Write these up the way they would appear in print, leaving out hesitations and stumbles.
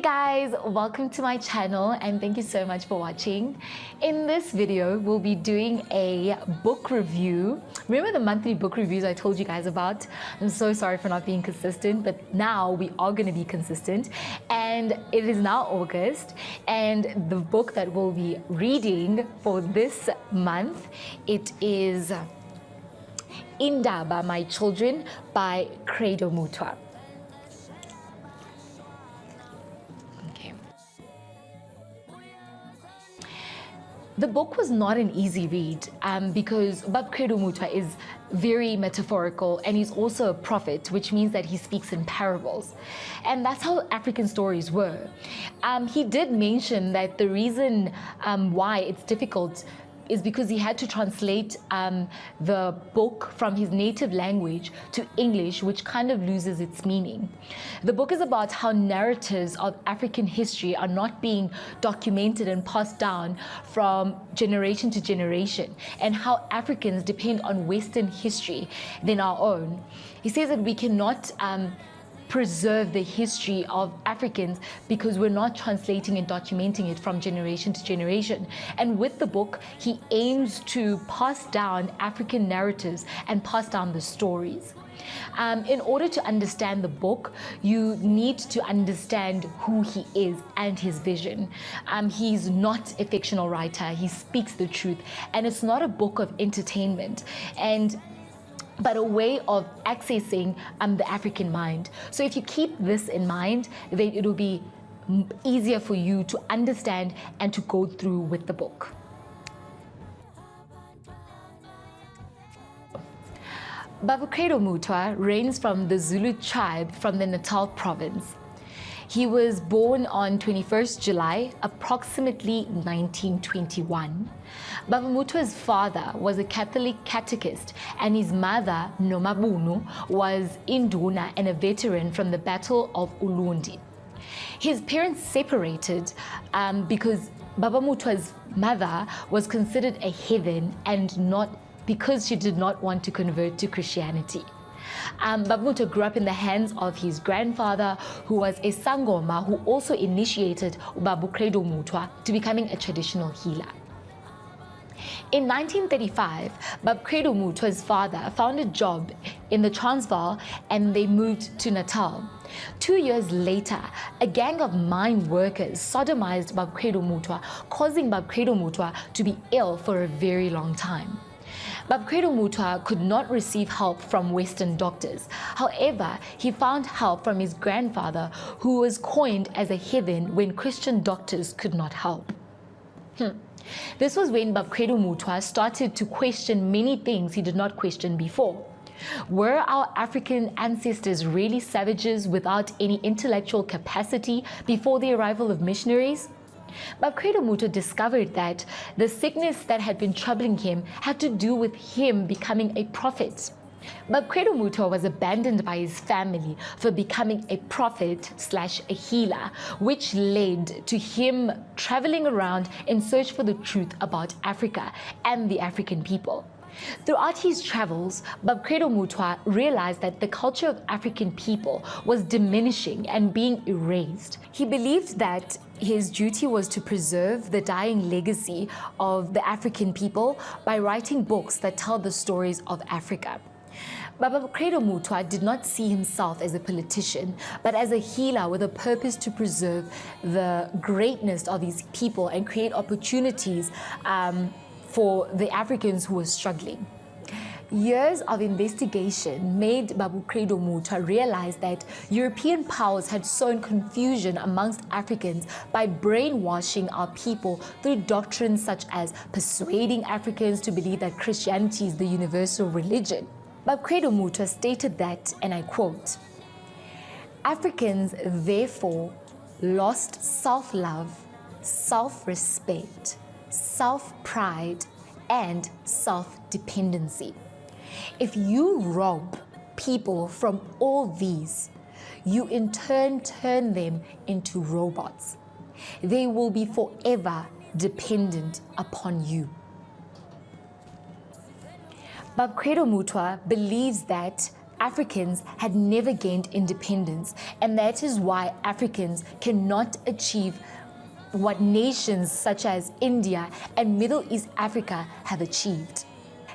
Hey guys, welcome to my channel and thank you so much for watching. In this video, we'll be doing a book review. Remember the monthly book reviews I told you guys about? I'm so sorry for not being consistent, but now we are going to be consistent. And it is now August, and the book that we'll be reading for this month, it is Indaba, My Children by Credo Mutwa. The book was not an easy read because Credo Mutwa is very metaphorical, and he's also a prophet, which means that he speaks in parables. And that's how African stories were. He did mention that the reason why it's difficult is because he had to translate the book from his native language to English, which kind of loses its meaning. The book is about how narratives of African history are not being documented and passed down from generation to generation, and how Africans depend on Western history than our own. He says that we cannot preserve the history of Africans because we're not translating and documenting it from generation to generation. And with the book, he aims to pass down African narratives and pass down the stories. In order to understand the book, you need to understand who he is and his vision. He's not a fictional writer, he speaks the truth, and it's not a book of entertainment, but a way of accessing the African mind. So if you keep this in mind, then it'll be easier for you to understand and to go through with the book. Credo Mutwa reigns from the Zulu tribe from the Natal province. He was born on 21st July, approximately 1921. Baba Mutwa's father was a Catholic catechist, and his mother, Nomabunu, was Induna and a veteran from the Battle of Ulundi. His parents separated because Baba Mutwa's mother was considered a heathen and not because she did not want to convert to Christianity. Baba Mutwa grew up in the hands of his grandfather, who was a Sangoma, who also initiated Baba Credo Mutwa to becoming a traditional healer. In 1935, Baba Credo Mutwa's father found a job in the Transvaal and they moved to Natal. 2 years later, a gang of mine workers sodomized Baba Credo Mutwa, causing Baba Credo Mutwa to be ill for a very long time. Baba Credo Mutwa could not receive help from Western doctors. However, he found help from his grandfather, who was coined as a heathen when Christian doctors could not help. This was when Baba Credo Mutwa started to question many things he did not question before. Were our African ancestors really savages without any intellectual capacity before the arrival of missionaries? Baba Credo Mutwa discovered that the sickness that had been troubling him had to do with him becoming a prophet. Baba Credo Mutwa was abandoned by his family for becoming a prophet / a healer, which led to him traveling around in search for the truth about Africa and the African people. Throughout his travels, Baba Credo Mutwa realized that the culture of African people was diminishing and being erased. He believed that his duty was to preserve the dying legacy of the African people by writing books that tell the stories of Africa. Baba Credo Mutwa did not see himself as a politician, but as a healer with a purpose to preserve the greatness of his people and create opportunities for the Africans who were struggling. Years of investigation made Baba Credo Mutwa realize that European powers had sown confusion amongst Africans by brainwashing our people through doctrines such as persuading Africans to believe that Christianity is the universal religion. Baba Credo Mutwa stated that, and I quote, "Africans therefore lost self-love, self-respect, self-pride, and self-dependency. If you rob people from all these, you in turn turn them into robots. They will be forever dependent upon you." Baba Credo Mutwa believes that Africans had never gained independence, and that is why Africans cannot achieve what nations such as India and Middle East Africa have achieved.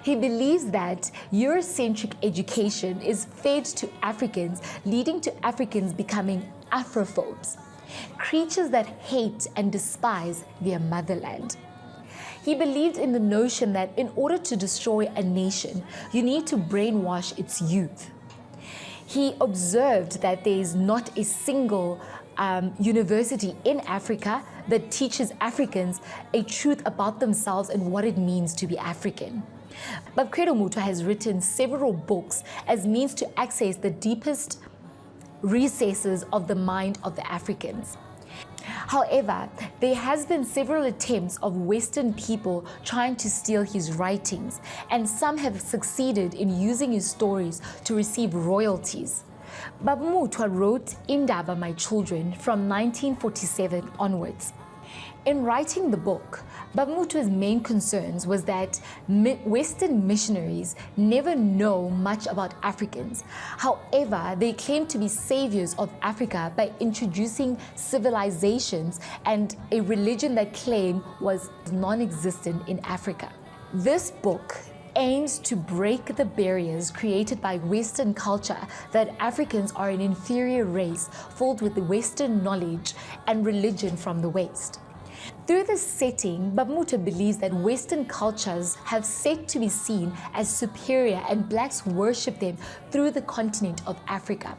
He believes that Eurocentric education is fed to Africans, leading to Africans becoming Afrophobes, creatures that hate and despise their motherland. He believed in the notion that in order to destroy a nation, you need to brainwash its youth. He observed that there is not a single university in Africa that teaches Africans a truth about themselves and what it means to be African. But Credo Mutwa has written several books as means to access the deepest recesses of the mind of the Africans. However, there has been several attempts of Western people trying to steal his writings, and some have succeeded in using his stories to receive royalties. Baba Mutwa wrote Indaba, My Children from 1947 onwards. In writing the book, Baba Mutwa's main concerns was that Western missionaries never know much about Africans. However, they claim to be saviors of Africa by introducing civilizations and a religion that claim was non-existent in Africa. This book aims to break the barriers created by Western culture that Africans are an inferior race filled with Western knowledge and religion from the West. Through this setting, Baba Mutwa believes that Western cultures have set to be seen as superior and blacks worship them through the continent of Africa.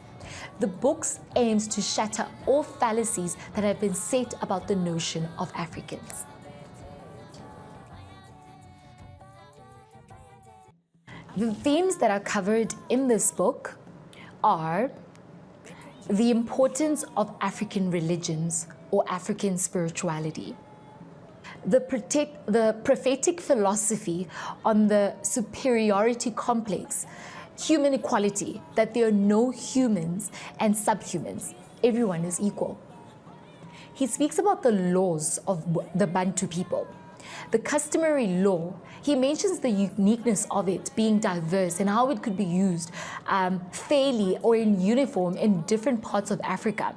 The book aims to shatter all fallacies that have been set about the notion of Africans. The themes that are covered in this book are the importance of African religions or African spirituality, the prophetic philosophy on the superiority complex, human equality, that there are no humans and subhumans, everyone is equal. He speaks about the laws of the Bantu people, the customary law. He mentions the uniqueness of it being diverse and how it could be used fairly or in uniform in different parts of Africa.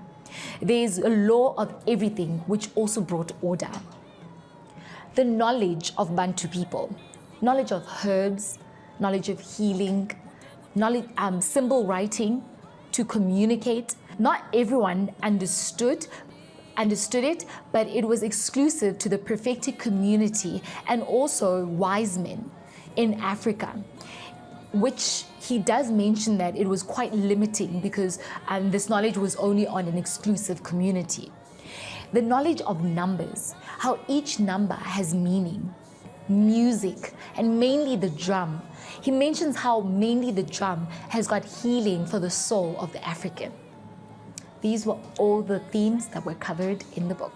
There is a law of everything which also brought order. The knowledge of Bantu people, knowledge of herbs, knowledge of healing, knowledge, symbol writing to communicate. Not everyone understood it, but it was exclusive to the prophetic community and also wise men in Africa, which he does mention that it was quite limiting because this knowledge was only on an exclusive community. The knowledge of numbers, how each number has meaning, music, and mainly the drum. He mentions how mainly the drum has got healing for the soul of the African. These were all the themes that were covered in the book.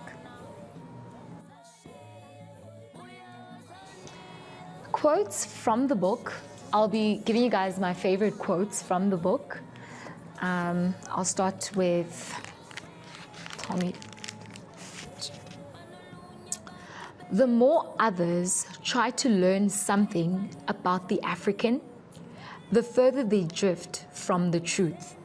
Quotes from the book. I'll be giving you guys my favorite quotes from the book. I'll start with Tommy. The more others try to learn something about the African, the further they drift from the truth.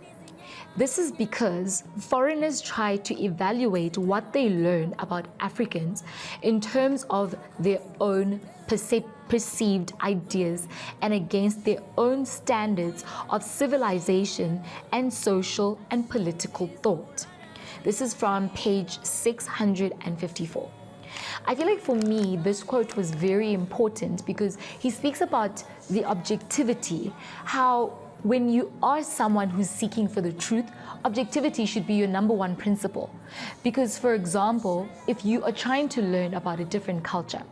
This is because foreigners try to evaluate what they learn about Africans in terms of their own perceived ideas and against their own standards of civilization and social and political thought. This is from page 654. I feel like for me, this quote was very important because he speaks about the objectivity, how when you are someone who's seeking for the truth, objectivity should be your number one principle. Because, for example, if you are trying to learn about a different culture,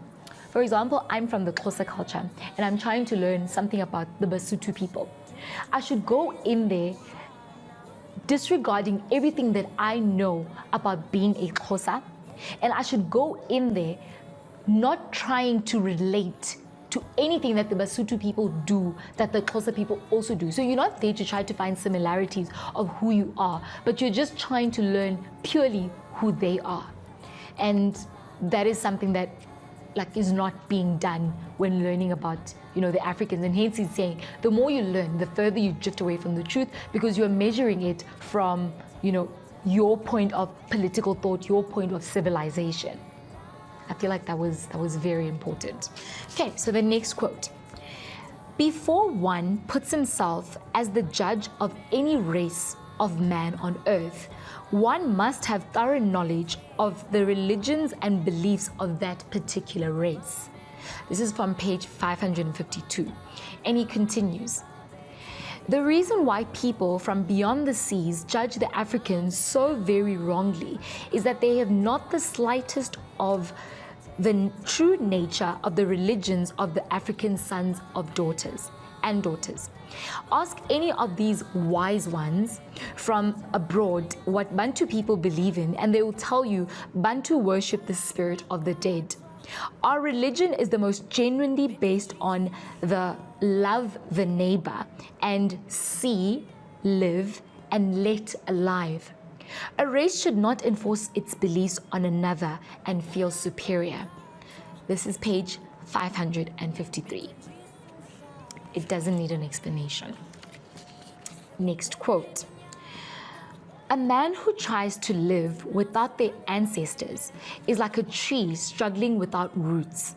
for example, I'm from the Xhosa culture and I'm trying to learn something about the Basotho people, I should go in there disregarding everything that I know about being a Xhosa, and I should go in there not trying to relate to anything that the Basotho people do that the Xhosa people also do. So you're not there to try to find similarities of who you are, but you're just trying to learn purely who they are. And that is something that is not being done when learning about, the Africans. And hence he's saying the more you learn, the further you drift away from the truth, because you're measuring it from, your point of political thought, your point of civilization. I feel like that was very important. Okay, so the next quote. Before one puts himself as the judge of any race of man on earth, one must have thorough knowledge of the religions and beliefs of that particular race. This is from page 552. And he continues. The reason why people from beyond the seas judge the Africans so very wrongly is that they have not the slightest of the true nature of the religions of the African sons of daughters and daughters. Ask any of these wise ones from abroad what Bantu people believe in, and they will tell you Bantu worship the spirit of the dead. Our religion is the most genuinely based on the love the neighbor and see, live, and let alive. A race should not enforce its beliefs on another and feel superior. This is page 553. It doesn't need an explanation. Next quote. A man who tries to live without their ancestors is like a tree struggling without roots.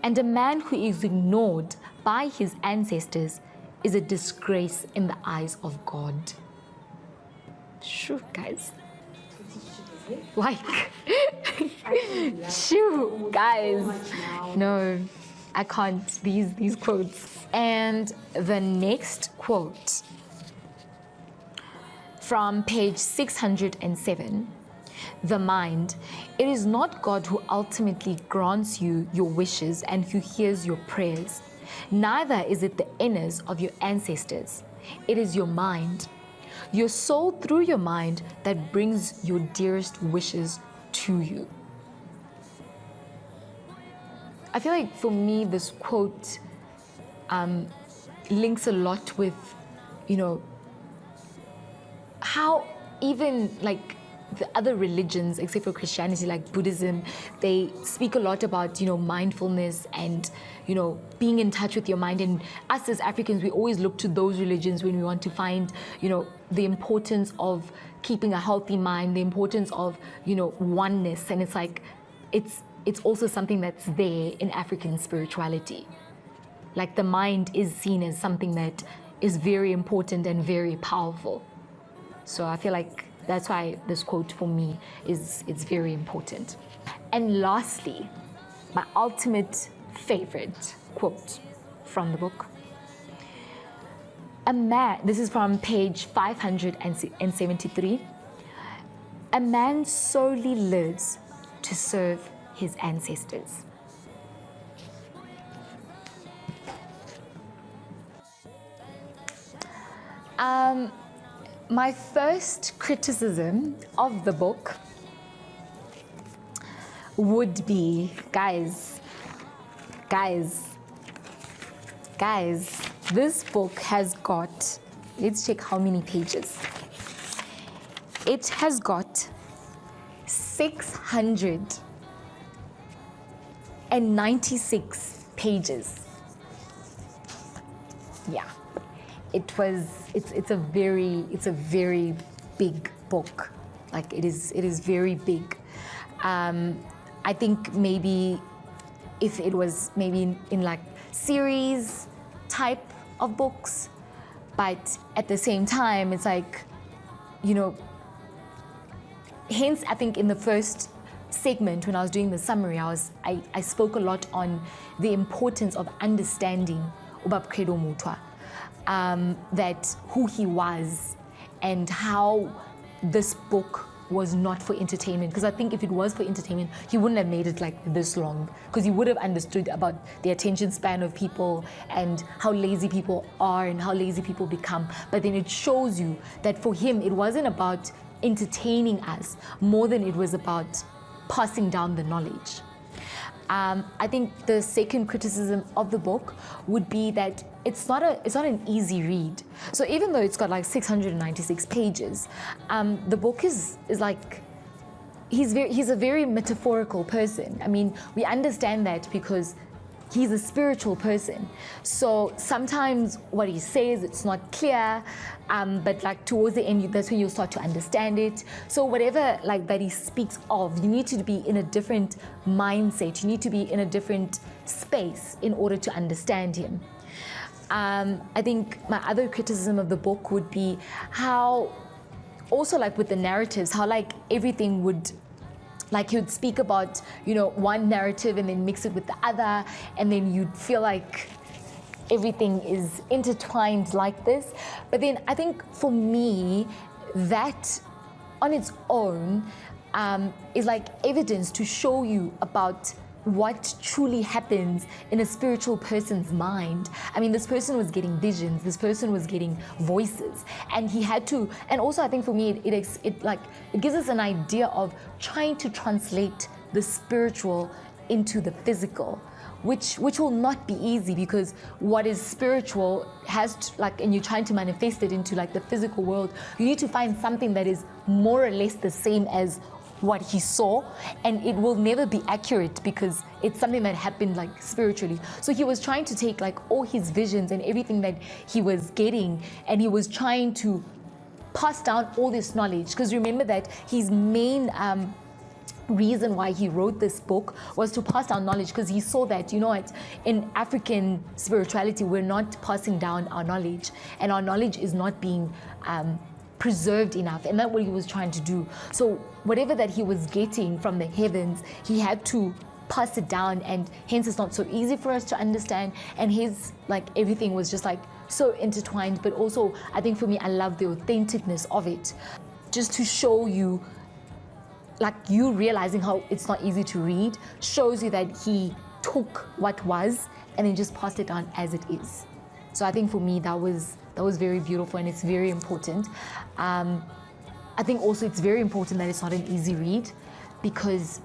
And a man who is ignored by his ancestors is a disgrace in the eyes of God. Sure, guys. Shoo, guys. No, I can't. These quotes. And the next quote from page 607. The mind. It is not God who ultimately grants you your wishes and who hears your prayers. Neither is it the inners of your ancestors. It is your mind. Your soul through your mind that brings your dearest wishes to you. I feel like for me, this quote links a lot with, how even like the other religions, except for Christianity, like Buddhism, they speak a lot about, mindfulness and, being in touch with your mind. And us as Africans, we always look to those religions when we want to find, the importance of keeping a healthy mind, the importance of, oneness. And it's like, it's also something that's there in African spirituality. Like the mind is seen as something that is very important and very powerful. So I feel like that's why this quote for me is very important. And lastly, my ultimate favorite quote from the book. This is from page 573. A man solely lives to serve his ancestors. My first criticism of the book would be, guys, this book has got, let's check how many pages. It has got 696 pages. Yeah. It's a very big book. Like it is very big. I think maybe if it was maybe in like series type of books, but at the same time it's like, hence I think in the first segment when I was doing the summary, I spoke a lot on the importance of understanding about Credo Mutwa. That who he was and how this book was not for entertainment. Because I think if it was for entertainment, he wouldn't have made it like this long, because he would have understood about the attention span of people and how lazy people are and how lazy people become. But then it shows you that for him, it wasn't about entertaining us more than it was about passing down the knowledge. I think the second criticism of the book would be that it's not an easy read. So even though it's got like 696 pages, the book is like, he's a very metaphorical person. I mean, we understand that because he's a spiritual person. So sometimes what he says, it's not clear, but like towards the end, that's when you start to understand it. So whatever like that he speaks of, you need to be in a different mindset. You need to be in a different space in order to understand him. I think my other criticism of the book would be how, also like with the narratives, how like everything would, like he would speak about, you know, one narrative and then mix it with the other, and then you'd feel like everything is intertwined like this. But then I think for me, that on its own is like evidence to show you about what truly happens in a spiritual person's mind. I mean, this person was getting visions, this person was getting voices, and he had to, and also I think for me, it gives us an idea of trying to translate the spiritual into the physical, which will not be easy, because what is spiritual has to, like, and you're trying to manifest it into like the physical world, you need to find something that is more or less the same as what he saw, and it will never be accurate because it's something that happened like spiritually. So he was trying to take like all his visions and everything that he was getting, and he was trying to pass down all this knowledge, because remember that his main reason why he wrote this book was to pass down knowledge, because he saw that, you know what, in African spirituality, we're not passing down our knowledge, and our knowledge is not being preserved enough, and that's what he was trying to do. So whatever that he was getting from the heavens, he had to pass it down, and hence it's not so easy for us to understand. And his, like, everything was just like so intertwined. But also I think for me, I love the authenticness of it, just to show you, like, you realizing how it's not easy to read, shows you that he took what was and then just passed it down as it is. So I think for me, that was very beautiful, and it's very important. I think also it's very important that it's not an easy read, because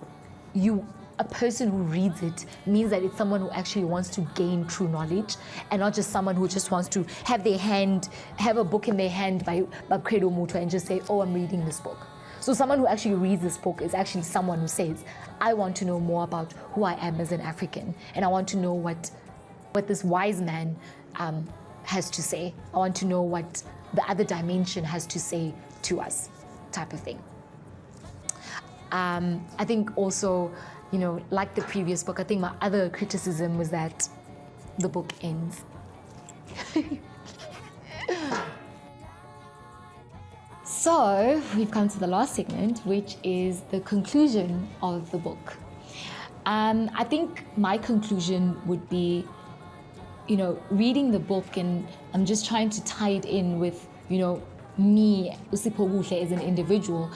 a person who reads it means that it's someone who actually wants to gain true knowledge, and not just someone who just wants to have a book in their hand by Credo Mutwa and just say, oh, I'm reading this book. So someone who actually reads this book is actually someone who says, I want to know more about who I am as an African, and I want to know what this wise man has to say. I want to know what the other dimension has to say to us, type of thing. I think also, you know, like the previous book, I think my other criticism was that the book ends. So we've come to the last segment, which is the conclusion of the book. I think my conclusion would be, you know, reading the book, and I'm just trying to tie it in with, you know, me, Siphokuhle, as an individual,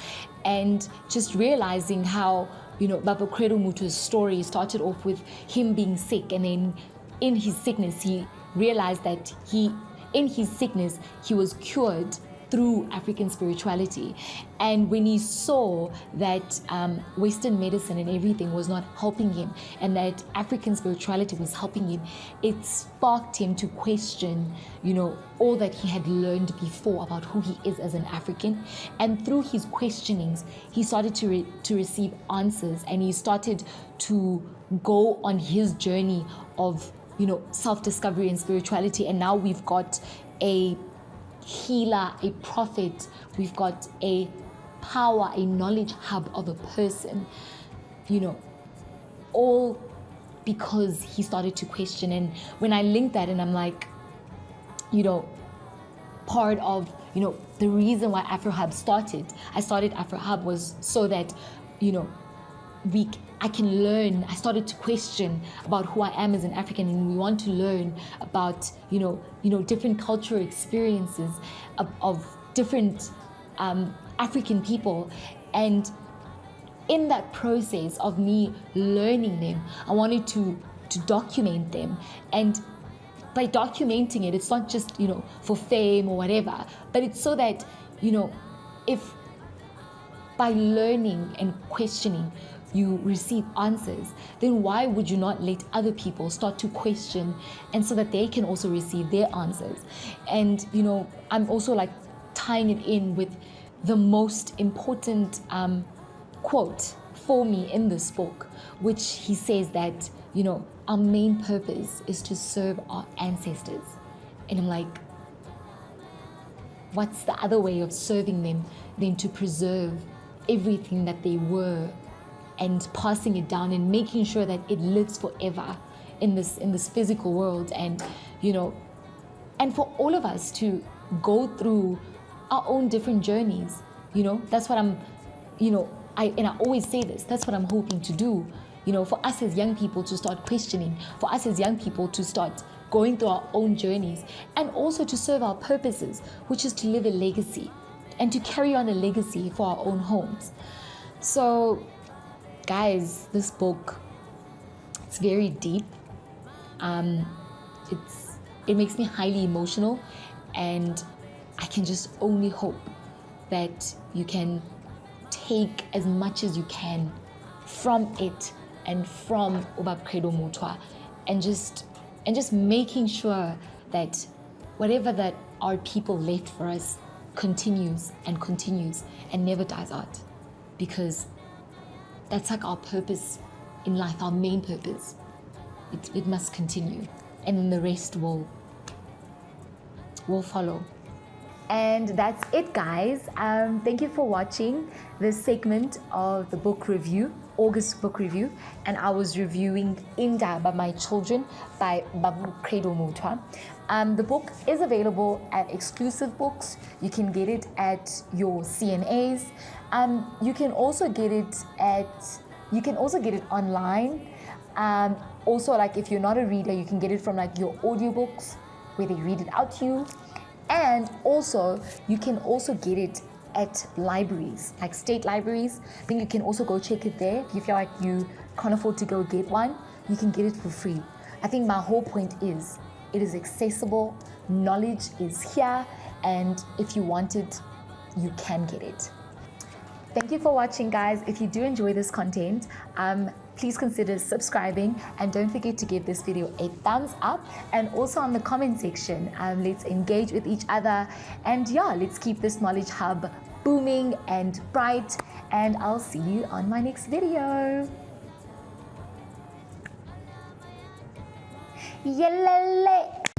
and just realizing how, you know, Baba Credo Mutwa's story started off with him being sick, and then in his sickness, he realized that in his sickness, he was cured through African spirituality. And when he saw that Western medicine and everything was not helping him, and that African spirituality was helping him, it sparked him to question, you know, all that he had learned before about who he is as an African. And through his questionings, he started to receive answers, and he started to go on his journey of, you know, self-discovery and spirituality. And now we've got a healer, a prophet, we've got a power, a knowledge hub of a person, you know, all because he started to question. And when I link that, and I'm like, you know, part of, you know, the reason why AfroHub started, I started AfroHub was so that, you know, I can learn. I started to question about who I am as an African, and we want to learn about, you know, different cultural experiences of different African people. And in that process of me learning them, I wanted to document them. And by documenting it, it's not just, you know, for fame or whatever, but it's so that, you know, if by learning and questioning you receive answers, then why would you not let other people start to question, and so that they can also receive their answers? And, you know, I'm also like tying it in with the most important quote for me in this book, which he says that, you know, our main purpose is to serve our ancestors. And I'm like, what's the other way of serving them than to preserve everything that they were and passing it down and making sure that it lives forever in this physical world, and, you know, and for all of us to go through our own different journeys. You know, that's what I'm, you know, I always say this, that's what I'm hoping to do, you know, for us as young people to start questioning, for us as young people to start going through our own journeys, and also to serve our purposes, which is to live a legacy and to carry on a legacy for our own homes. So, guys, this book, it's very deep. It makes me highly emotional, and I can just only hope that you can take as much as you can from it and from Credo Mutwa, and just making sure that whatever that our people left for us continues and never dies out, because that's like our purpose in life, our main purpose. It must continue, and then the rest will follow. And that's it, guys. Thank you for watching this segment of the book review, August book review. And I was reviewing Indaba, My Children by Credo Mutwa. The book is available at exclusive books. You can get it at your CNAs. You can also get it online. Also, like, if you're not a reader, you can get it from like your audiobooks where they read it out to you. And also, you can also get it at libraries, like state libraries. I think you can also go check it there. If you feel like you can't afford to go get one, you can get it for free. I think my whole point is, it is accessible, knowledge is here, and if you want it, you can get it. Thank you for watching, guys. If you do enjoy this content, please consider subscribing, and don't forget to give this video a thumbs up. And also on the comment section, let's engage with each other, and yeah, let's keep this knowledge hub booming and bright, and I'll see you on my next video. Yelele.